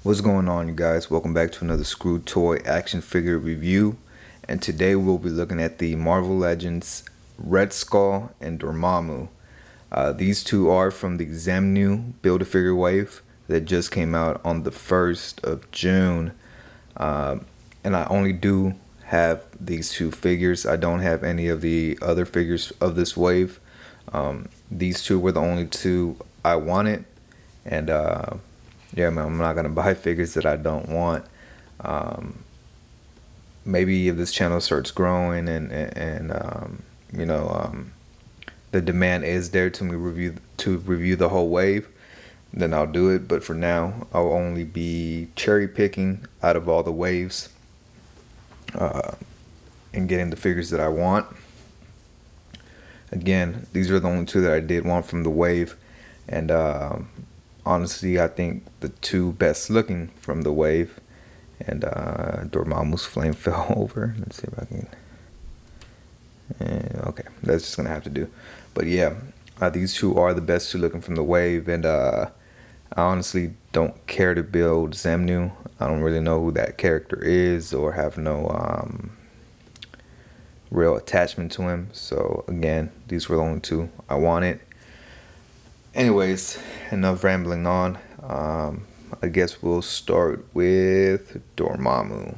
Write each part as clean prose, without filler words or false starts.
What's going on, you guys? Welcome back to another Screw Toy action figure review. And today we'll be looking at the Marvel Legends Red Skull and Dormammu. These two are from the Xemnu Build-A-Figure wave that just came out on the 1st of June. And I only do have these two figures. I don't have any of the other figures of this wave. These two were the only two I wanted. And yeah, man, I'm not gonna buy figures that I don't want. Maybe if this channel starts growing and the demand is there to me review the whole wave, then I'll do it. But for now, I'll only be cherry picking out of all the waves and getting the figures that I want. Again, these are the only two that I did want from the wave, and honestly, I think the two best looking from the wave. And Dormammu's flame fell over. Let's see if I can. Okay, that's just gonna have to do. But yeah, these two are the best two looking from the wave, and I honestly don't care to build Xemnu. I don't really know who that character is, or have no real attachment to him. So again, these were the only two I wanted. Anyways, enough rambling on. I guess we'll start with Dormammu.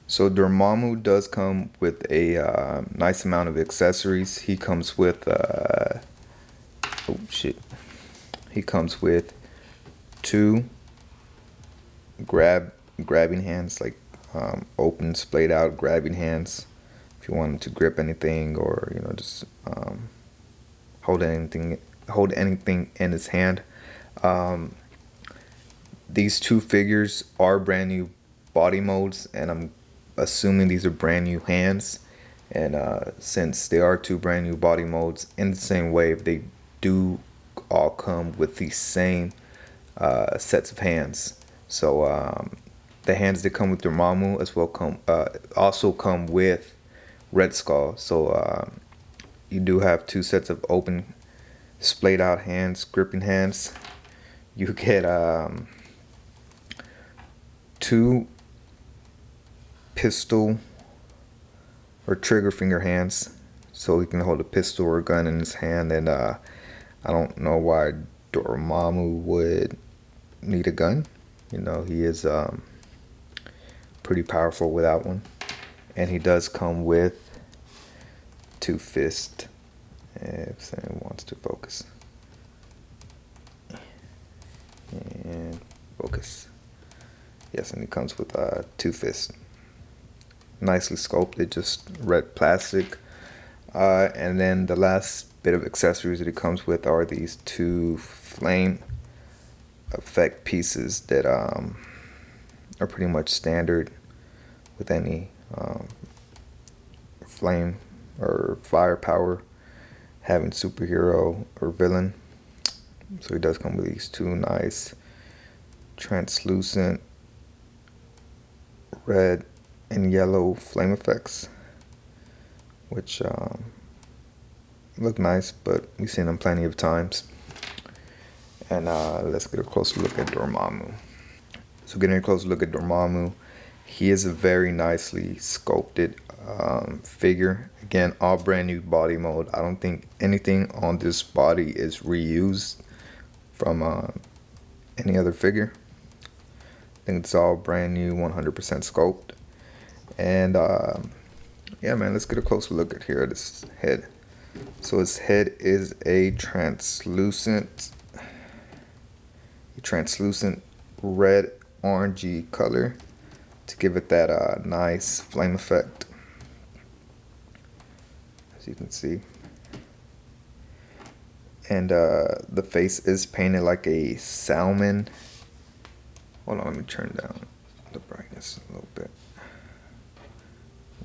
So Dormammu does come with a nice amount of accessories. He comes with He comes with two grabbing hands, like open, splayed out grabbing hands. If you wanted to grip anything, or just hold anything in his hand. These two figures are brand new body molds, and I'm assuming these are brand new hands. And since they are two brand new body molds in the same wave, they do all come with the same sets of hands. So the hands that come with Dormammu as well also come with Red Skull. So you do have two sets of open, splayed out hands, gripping hands. You get two pistol or trigger finger hands, so he can hold a pistol or a gun in his hand. And I don't know why Dormammu would need a gun. He is pretty powerful without one. And he does come with two fists, if someone wants to focus. And focus. Yes, and he comes with two fists. Nicely sculpted, just red plastic. And then the last bit of accessories that it comes with are these two flame effect pieces that are pretty much standard with any flame or firepower having superhero or villain. So he does come with these two nice translucent red and yellow flame effects, which look nice, but we've seen them plenty of times. And let's get a closer look at Dormammu. So getting a closer look at Dormammu, he is a very nicely sculpted figure. Again, all brand new body mold. I don't think anything on this body is reused from any other figure. I think it's all brand new, 100% sculpt. And yeah, man, let's get a closer look at his head. So his head is a translucent red orangey color to give it that nice flame effect, as you can see. And the face is painted like a salmon. Hold on, let me turn down the brightness a little bit.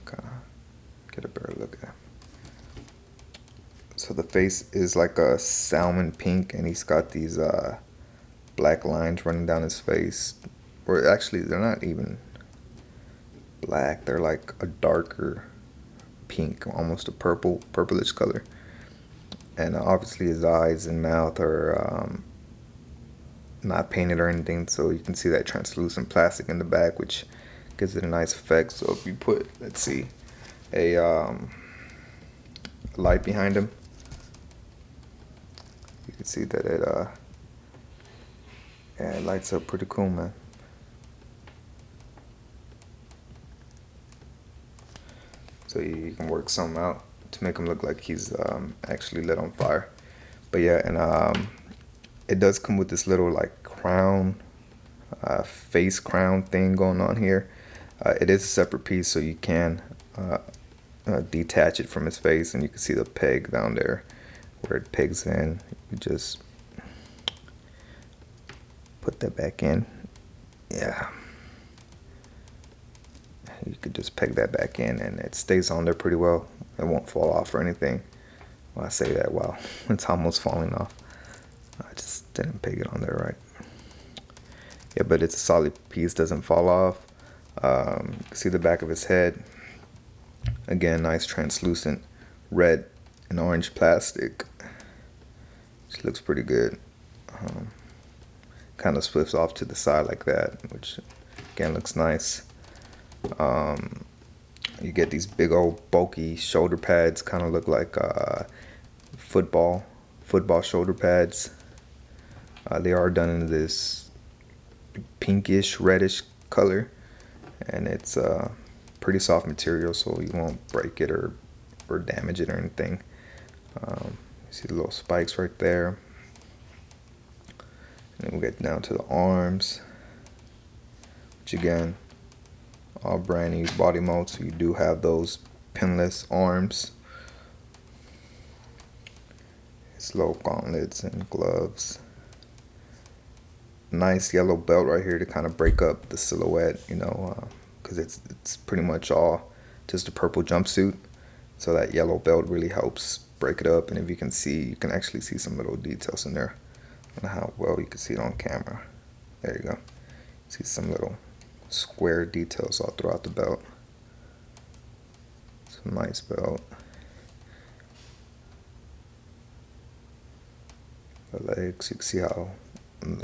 Kind of get a better look at it. So the face is like a salmon pink, and he's got these black lines running down his face. Or actually, they're not even black. They're like a darker pink, almost a purplish color. And obviously his eyes and mouth are not painted or anything, so you can see that translucent plastic in the back, which gives it a nice effect. So if you put, let's see, a light behind him, you can see that it lights up pretty cool, man. So you can work something out to make him look like he's actually lit on fire. But yeah, and it does come with this little like crown, face crown thing going on here. It is a separate piece, so you can detach it from his face, and you can see the peg down there where it pegs in. You just put that back in. Yeah. You could just peg that back in and it stays on there pretty well. It won't fall off or anything. Well, I say that, wow, it's almost falling off. I just didn't peg it on there right. Yeah, but it's a solid piece, doesn't fall off. You can see the back of his head. Again, nice translucent red and orange plastic. Which looks pretty good. Kind of swifts off to the side like that, which again looks nice. You get these big old bulky shoulder pads, kind of look like football shoulder pads. They are done in this pinkish reddish color, and it's pretty soft material, so you won't break it or damage it or anything. You see the little spikes right there. And then we'll get down to the arms, which again, all brand new body mold, so you do have those pinless arms. His little gauntlets and gloves. Nice yellow belt right here to kind of break up the silhouette, you know, because it's pretty much all just a purple jumpsuit. So that yellow belt really helps break it up. And if you can see, you can actually see some little details in there. I don't know how well you can see it on camera. There you go. See some little square details all throughout the belt. It's a nice belt. The legs, you can see how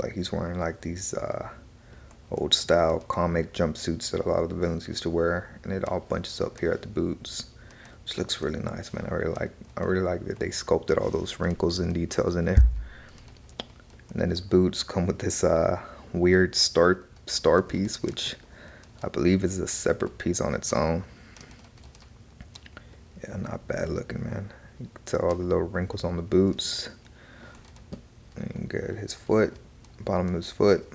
like he's wearing like these old style comic jumpsuits that a lot of the villains used to wear, and it all bunches up here at the boots, which looks really nice, man. I really like that they sculpted all those wrinkles and details in there. And then his boots come with this weird star piece, which I believe is a separate piece on its own. Yeah, not bad looking, man. You can tell all the little wrinkles on the boots. And get his foot, bottom of his foot.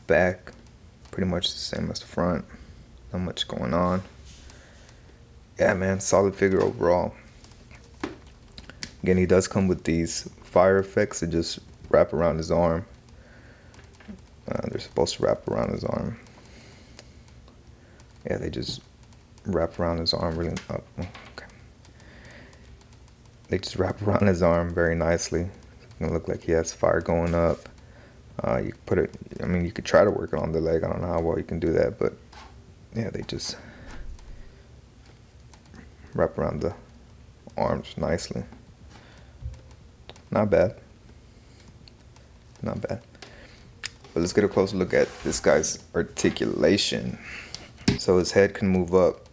Back, pretty much the same as the front. Not much going on. Yeah, man, solid figure overall. Again, he does come with these fire effects that just wrap around his arm. They're supposed to wrap around his arm. Yeah, they just wrap around his arm really up. Okay. They just wrap around his arm very nicely. It's gonna look like he has fire going up. You put it, I mean, you could try to work it on the leg. I don't know how well you can do that, but yeah, they just wrap around the arms nicely. Not bad. Not bad. But let's get a closer look at this guy's articulation. So his head can move up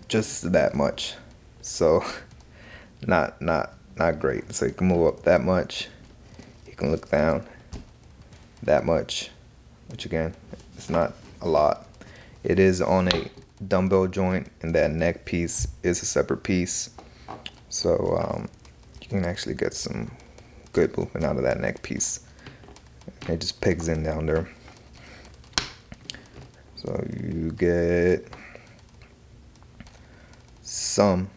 just that much. So not great. So he can move up that much. He can look down that much, which again, it's not a lot. It is on a dumbbell joint, and that neck piece is a separate piece. So you can actually get some good movement out of that neck piece. It just pegs in down there. So you get some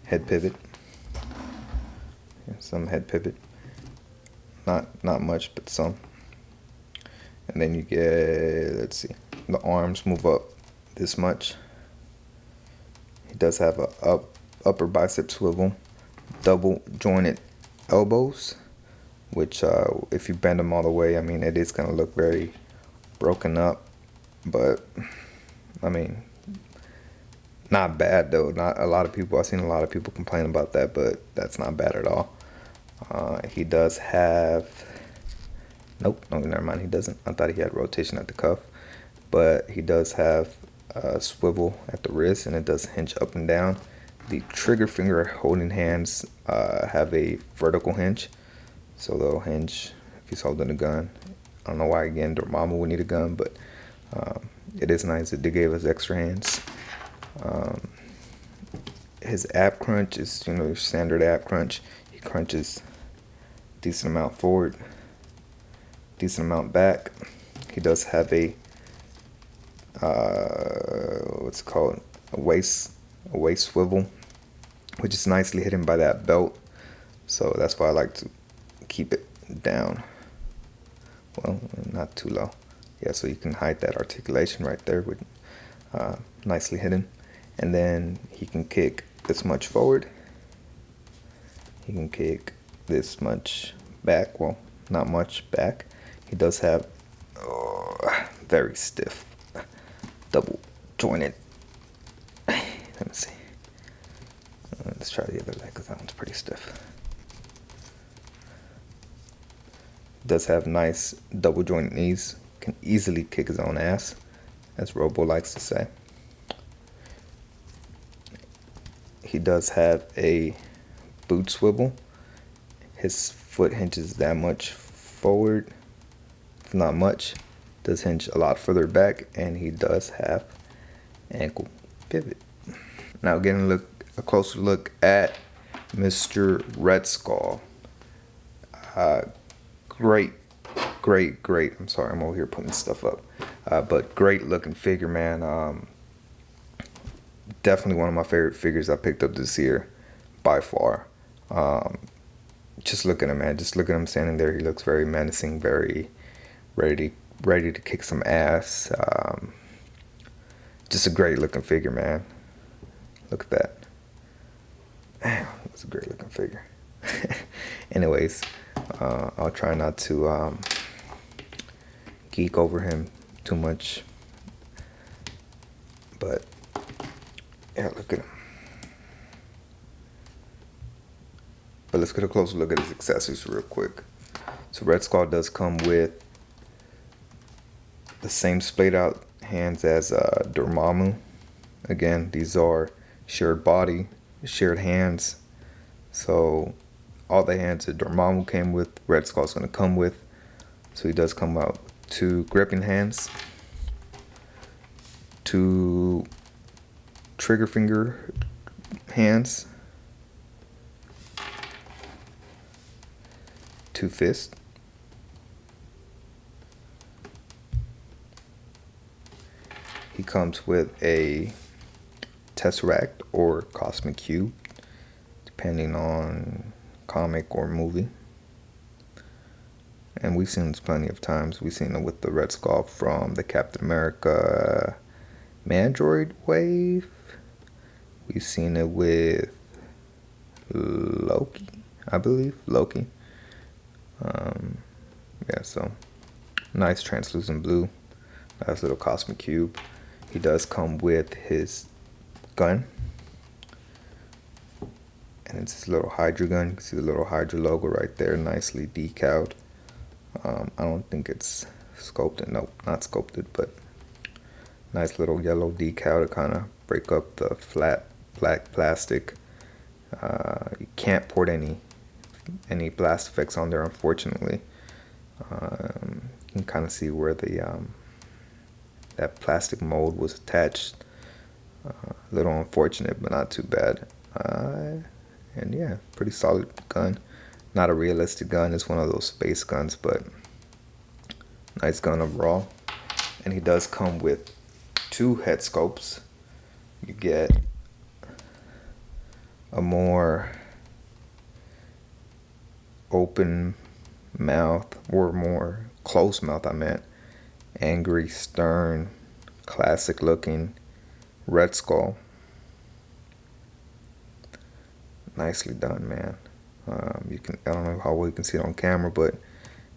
head pivot. Some head pivot. Not much, but some. And then you get, let's see, the arms move up this much. He does have a upper bicep swivel, double jointed elbows, which if you bend them all the way, I mean, it is going to look very broken up, but I mean, not bad though. Not a lot of people, I've seen a lot of people complain about that, but that's not bad at all. He does have, nope, no, never mind, he doesn't. I thought he had rotation at the cuff, but he does have a swivel at the wrist, and it does hinge up and down. The trigger finger holding hands have a vertical hinge, so they'll hinge if he's holding a gun. I don't know why, again, Dormammu would need a gun, but it is nice that they gave us extra hands. His ab crunch is, your standard ab crunch. He crunches decent amount forward, decent amount back. He does have a what's it called, a waist swivel, which is nicely hidden by that belt. So that's why I like to keep it down. Well, not too low. Yeah, so you can hide that articulation right there with nicely hidden. And then he can kick this much forward. He can kick this much back. Well, not much back. He does have very stiff, double jointed. Let me see. Let's try the other leg because that one's pretty stiff. Does have nice double jointed knees. Can easily kick his own ass, as Robo likes to say. He does have a boot swivel. His foot hinges that much forward, not much. Does hinge a lot further back, and he does have ankle pivot. Now getting a closer look at Mr. Red Skull. Great. I'm sorry, I'm over here putting stuff up. But great looking figure, man. Definitely one of my favorite figures I picked up this year, by far. Just look at him, man. Just look at him standing there. He looks very menacing, very ready to kick some ass. Just a great looking figure, man. Look at that. Damn, that's a great looking figure. Anyways, I'll try not to geek over him too much. But yeah, look at him. But let's get a closer look at his accessories real quick. So Red Skull does come with the same splayed out hands as Dormammu. Again, these are shared body, shared hands. So all the hands that Dormammu came with, Red Skull's going to come with. So he does come out with 2 gripping hands, 2 trigger finger hands, 2 fists, he comes with a Tesseract or Cosmic Cube, depending on comic or movie. And we've seen this plenty of times. We've seen it with the Red Skull from the Captain America Mandroid wave. We've seen it with Loki, I believe. Loki. Yeah, so nice translucent blue. Nice little Cosmic Cube. He does come with his gun. And it's this little Hydra gun. You can see the little Hydra logo right there, nicely decaled. I don't think it's sculpted. Nope, not sculpted, but nice little yellow decal to kind of break up the flat black plastic. You can't port any blast effects on there, unfortunately. You can kind of see where the that plastic mold was attached. A little unfortunate, but not too bad. And yeah, pretty solid gun. Not a realistic gun. It's one of those space guns, but nice gun overall. And he does come with 2 head sculpts. You get a more open mouth, or more close mouth, I meant. Angry, stern, classic looking Red Skull. Nicely done, man. I don't know how well you can see it on camera, but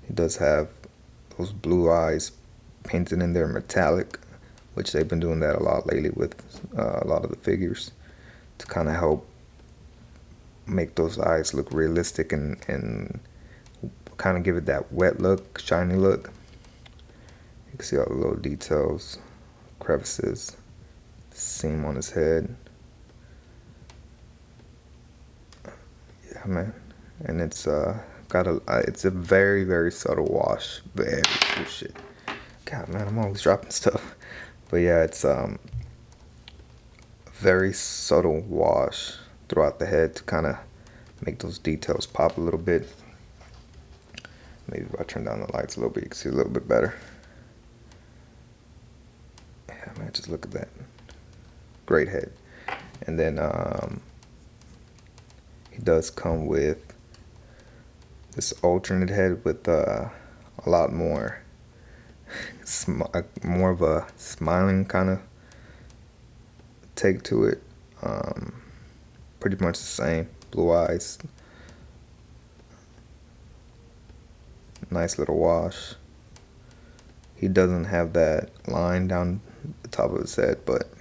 he does have those blue eyes painted in there metallic, which they've been doing that a lot lately with a lot of the figures, to kind of help make those eyes look realistic and kind of give it that wet look, shiny look. You can see all the little details, crevices, seam on his head. Yeah, man. And it's it's a very, very subtle wash. Very cool shit. God, man, I'm always dropping stuff. But yeah, it's very subtle wash throughout the head to kind of make those details pop a little bit. Maybe if I turn down the lights a little bit, you can see a little bit better. Yeah, man, just look at that. Great head. And then he does come with this alternate head with a lot more, more of a smiling kind of take to it. Pretty much the same. Blue eyes. Nice little wash. He doesn't have that line down the top of his head, but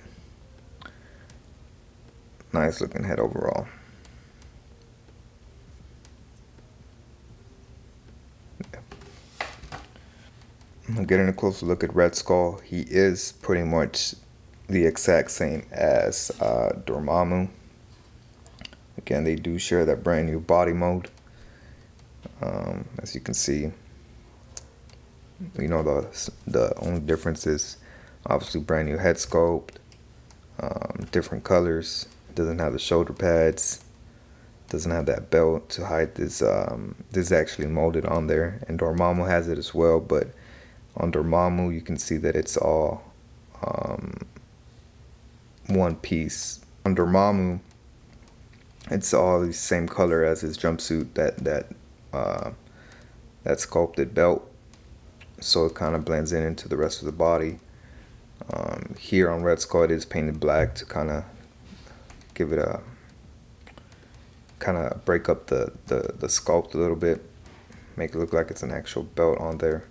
nice looking head overall. Yeah. Getting a closer look at Red Skull, he is pretty much the exact same as Dormammu. Again, they do share that brand new body mode. As you can see, you know, the only difference is obviously brand new head sculpt, different colors. Doesn't have the shoulder pads, doesn't have that belt to hide this. This is actually molded on there, and Dormammu has it as well. But on Dormammu, you can see that it's all one piece. On Dormammu, it's all the same color as his jumpsuit, that sculpted belt, so it kind of blends into the rest of the body. Here on Red Skull, it is painted black to kind of give it a break up the sculpt a little bit, make it look like it's an actual belt on there,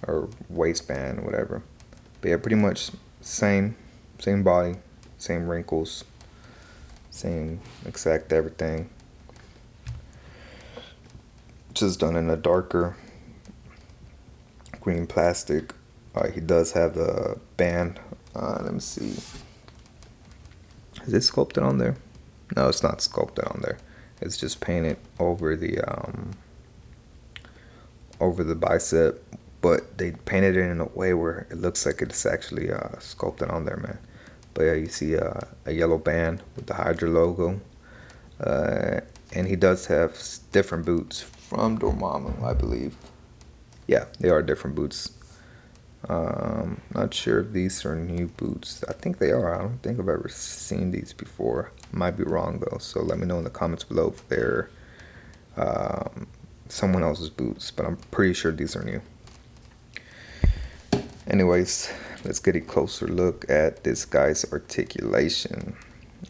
or waistband or whatever. But yeah, pretty much same body, same wrinkles, same exact everything, just done in a darker green plastic. He does have the band. Let me see. Is it sculpted on there? No, it's not sculpted on there. It's just painted over the bicep, but they painted it in a way where it looks like it's actually sculpted on there, man. But yeah, you see a yellow band with the Hydra logo, and he does have different boots from Dormammu, I believe. Yeah, they are different boots. Not sure if these are new boots. I think they are. I don't think I've ever seen these before. Might be wrong though, so let me know in the comments below if they're someone else's boots, but I'm pretty sure these are new. Anyways, let's get a closer look at this guy's articulation.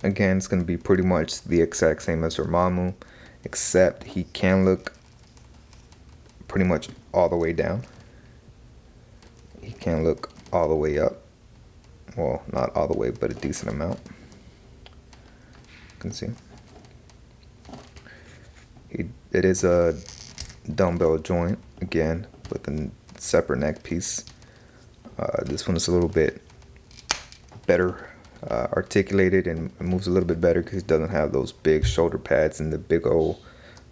Again, it's going to be pretty much the exact same as Dormammu, except he can look pretty much all the way down. He can look all the way up. Well, not all the way, but a decent amount. You can see. It is a dumbbell joint, again, with a separate neck piece. This one is a little bit better articulated and moves a little bit better because it doesn't have those big shoulder pads and the big old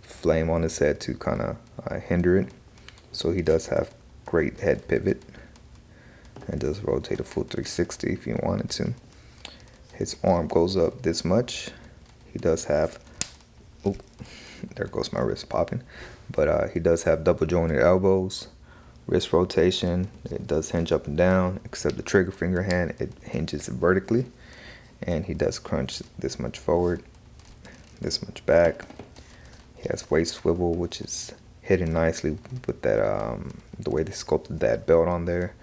flame on his head to kind of hinder it. So he does have great head pivot and does rotate a full 360 if you wanted to. His arm goes up this much. He does have, oh, there goes my wrist popping, but he does have double jointed elbows. Wrist rotation, it does hinge up and down, except the trigger finger hand, it hinges vertically. And he does crunch this much forward, this much back. He has waist swivel, which is hidden nicely with that the way they sculpted that belt on there.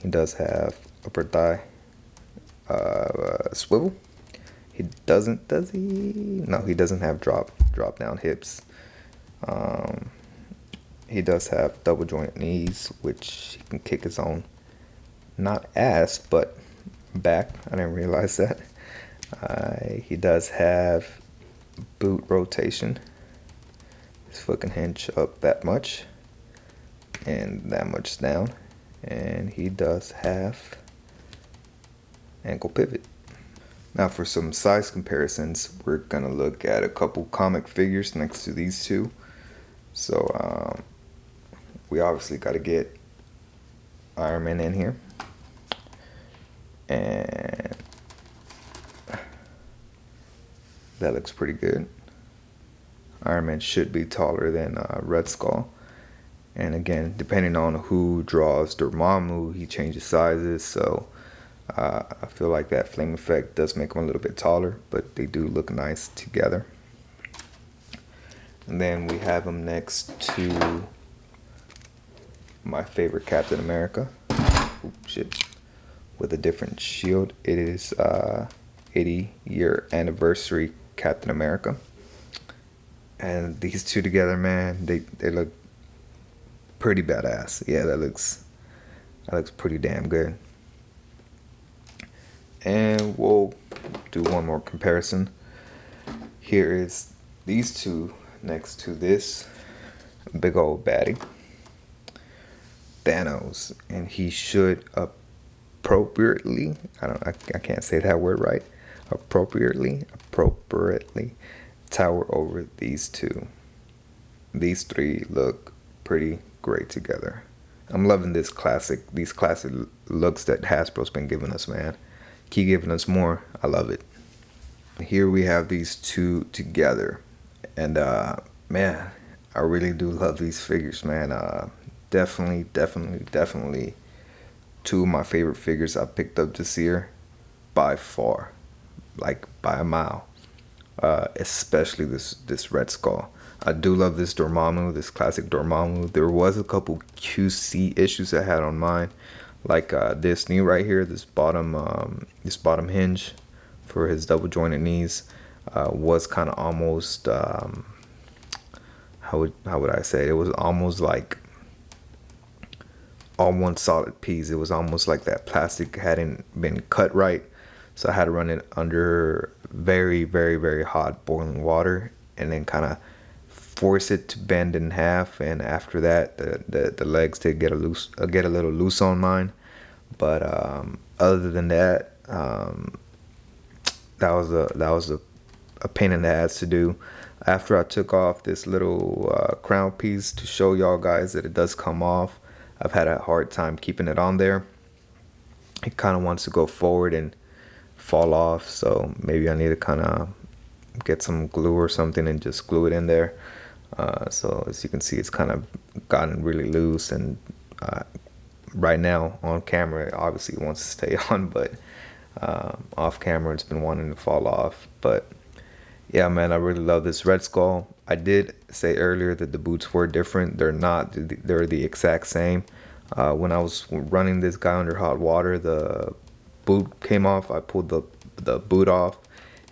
He does have upper thigh swivel. He doesn't, does he? No, he doesn't have drop down hips. He does have double jointed knees, which he can kick his own, not ass, but back. I didn't realize that. He does have boot rotation. His foot can hinge up that much and that much down, and he does have ankle pivot. Now for some size comparisons, we're gonna look at a couple comic figures next to these two. So we obviously got to get Iron Man in here, and that looks pretty good. Iron Man should be taller than Red Skull. And again, depending on who draws Dormammu, he changes sizes. So I feel like that flame effect does make them a little bit taller, but they do look nice together. And then we have him next to my favorite Captain America. Oops, shit. With a different shield. It is 80-year anniversary Captain America. And these two together, man, they look pretty badass. Yeah, that looks pretty damn good. And we'll do one more comparison. Here is these two next to this big old baddie, Thanos, and he should appropriately, I can't say that word right, appropriately tower over these two. These three look pretty great together. I'm loving these classic looks that Hasbro's been giving us, man. Keep giving us more. I love it. Here we have these two together, and man, I really do love these figures, man. Definitely two of my favorite figures I picked up this year by far, like by a mile. Especially this Red Skull. I do love this Dormammu, this classic Dormammu. There was a couple QC issues I had on mine, like this knee right here, this bottom hinge for his double jointed knees was kind of almost how would I say it? It was almost like all one solid piece. It was almost like that plastic hadn't been cut right, so I had to run it under very hot boiling water and then kind of force it to bend in half. And after that, the legs did get a little loose on mine, but other than that, that was a pain in the ass to do. After I took off this little crown piece to show y'all guys that it does come off, I've had a hard time keeping it on there. It kind of wants to go forward and fall off, so maybe I need to kind of get some glue or something and just glue it in there. So as you can see, it's kind of gotten really loose, and right now on camera it obviously wants to stay on, but off camera it's been wanting to fall off. But yeah, man, I really love this Red Skull. I did say earlier that the boots were different. They're not. They're the exact same. When I was running this guy under hot water, the boot came off. I pulled the boot off,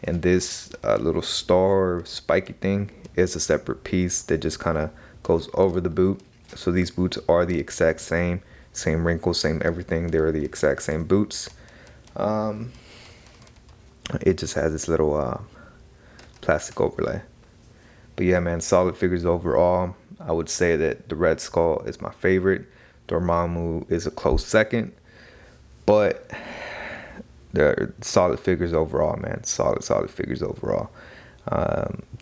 and this little star spiky thing is a separate piece that just kind of goes over the boot. So these boots are the exact same wrinkles, same everything. They're the exact same boots. It just has this little plastic overlay. But yeah, man, solid figures overall. I would say that the Red Skull is my favorite. Dormammu is a close second, but they're solid figures overall, man. Solid figures overall.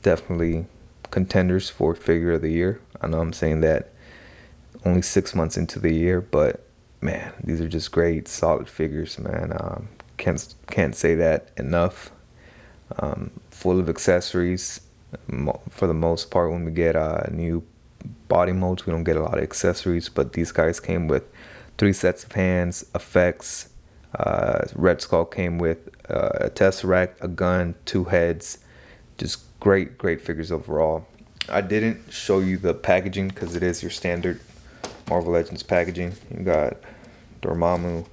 Definitely contenders for figure of the year. I know I'm saying that only 6 months into the year, but man, these are just great, solid figures, man. Can't say that enough. Full of accessories. For the most part, when we get new body molds, we don't get a lot of accessories, but these guys came with 3 sets of hands, effects. Red Skull came with a Tesseract, a gun, 2 heads. Just great figures overall. I didn't show you the packaging because it is your standard Marvel Legends packaging. You got Dormammu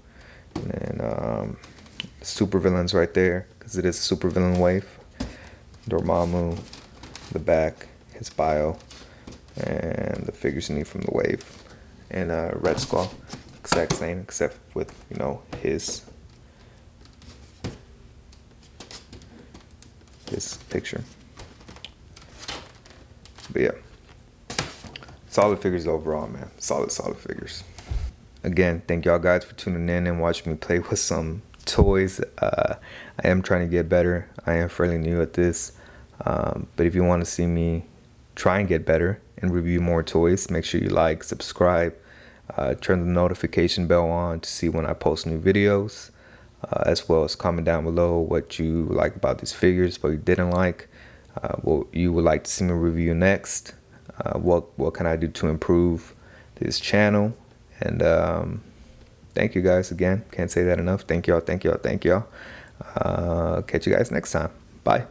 and super villains right there because it is a super villain wave. Dormammu, the back, his bio, and the figures you need from the wave. And Red Skull, exact same except with, you know, his picture. But yeah, solid figures overall, man. Solid figures. Again, thank y'all guys for tuning in and watching me play with some toys. I am trying to get better. I am fairly new at this. But if you want to see me try and get better and review more toys, make sure you like, subscribe, turn the notification bell on to see when I post new videos, as well as comment down below what you like about these figures, what you didn't like, what you would like to see me review next, what can I do to improve this channel. And thank you guys again. Can't say that enough. Thank y'all. Catch you guys next time. Bye.